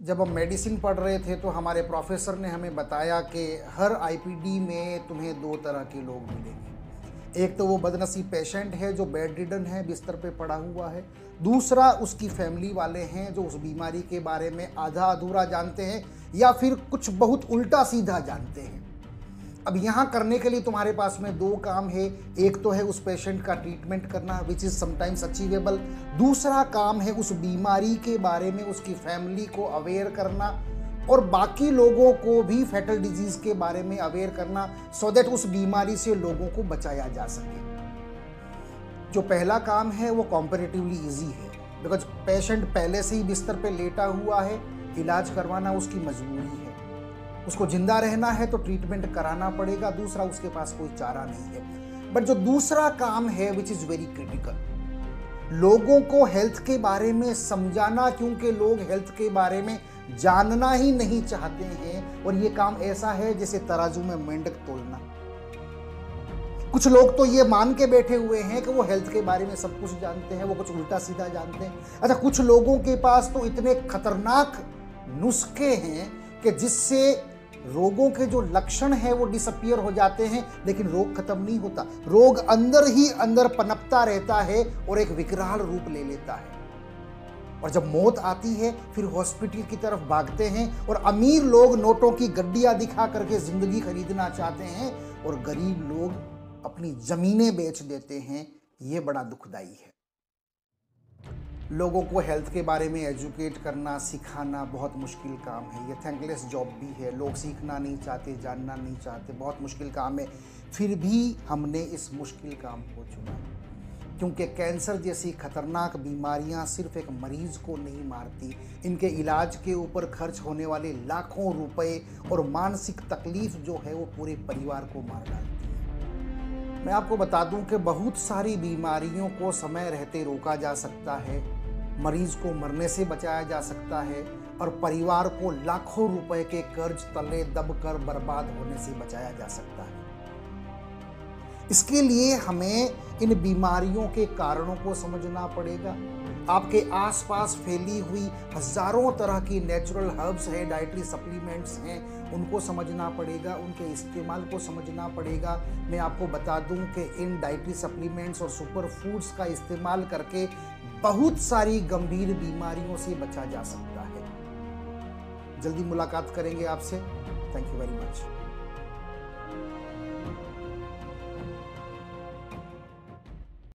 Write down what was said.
जब हम मेडिसिन पढ़ रहे थे तो हमारे प्रोफेसर ने हमें बताया कि हर आईपीडी में तुम्हें दो तरह के लोग मिलेंगे। एक तो वो बदनसीब पेशेंट है जो बेड रिडन है, बिस्तर पे पड़ा हुआ है। दूसरा उसकी फैमिली वाले हैं जो उस बीमारी के बारे में आधा अधूरा जानते हैं या फिर कुछ बहुत उल्टा सीधा जानते हैं। अब यहाँ करने के लिए तुम्हारे पास में दो काम है। एक तो है उस पेशेंट का ट्रीटमेंट करना विच इज़ समटाइम्स अचीवेबल। दूसरा काम है उस बीमारी के बारे में उसकी फैमिली को अवेयर करना और बाकी लोगों को भी फैटल डिजीज़ के बारे में अवेयर करना सो दैट उस बीमारी से लोगों को बचाया जा सके। जो पहला काम है वो कॉम्पैरेटिवली ईजी है बिकॉज पेशेंट पहले से ही बिस्तर पे लेटा हुआ है, इलाज करवाना उसकी मजबूरी है। उसको जिंदा रहना है तो ट्रीटमेंट कराना पड़ेगा, दूसरा उसके पास कोई चारा नहीं है। बट जो दूसरा काम है विच इज़ वेरी क्रिटिकल, लोगों को हेल्थ के बारे में समझाना, क्योंकि लोग हेल्थ के बारे में जानना ही नहीं चाहते हैं। और ये काम ऐसा है जैसे तराजू में मेंढक तोलना। कुछ लोग तो ये मान के बैठे हुए हैं कि वो हेल्थ के बारे में सब कुछ जानते हैं, वो कुछ उल्टा सीधा जानते हैं। अच्छा, कुछ लोगों के पास तो इतने खतरनाक नुस्खे हैं कि जिससे रोगों के जो लक्षण हैं वो डिसअपियर हो जाते हैं, लेकिन रोग खत्म नहीं होता। रोग अंदर ही अंदर पनपता रहता है और एक विकराल रूप ले लेता है। और जब मौत आती है फिर हॉस्पिटल की तरफ भागते हैं और अमीर लोग नोटों की गड्डियां दिखा करके जिंदगी खरीदना चाहते हैं और गरीब लोग अपनी जमीनें बेच देते हैं। ये बड़ा दुखदाई है। लोगों को हेल्थ के बारे में एजुकेट करना, सिखाना बहुत मुश्किल काम है। ये थैंकलेस जॉब भी है। लोग सीखना नहीं चाहते, जानना नहीं चाहते, बहुत मुश्किल काम है। फिर भी हमने इस मुश्किल काम को चुना क्योंकि कैंसर जैसी खतरनाक बीमारियां सिर्फ एक मरीज को नहीं मारती, इनके इलाज के ऊपर खर्च होने वाले लाखों रुपए और मानसिक तकलीफ जो है वो पूरे परिवार को मार डालती है। मैं आपको बता दूं कि बहुत सारी बीमारियों को समय रहते रोका जा सकता है, मरीज को मरने से बचाया जा सकता है और परिवार को लाखों रुपए के कर्ज तले दबकर बर्बाद होने से बचाया जा सकता है। इसके लिए हमें इन बीमारियों के कारणों को समझना पड़ेगा। आपके आसपास फैली हुई हजारों तरह की नेचुरल हर्ब्स हैं, डाइटरी सप्लीमेंट्स हैं, उनको समझना पड़ेगा, उनके इस्तेमाल को समझना पड़ेगा। मैं आपको बता दूं कि इन डाइटरी सप्लीमेंट्स और सुपर फूड्स का इस्तेमाल करके बहुत सारी गंभीर बीमारियों से बचा जा सकता है। जल्दी मुलाकात करेंगे आपसे। Thank you very much.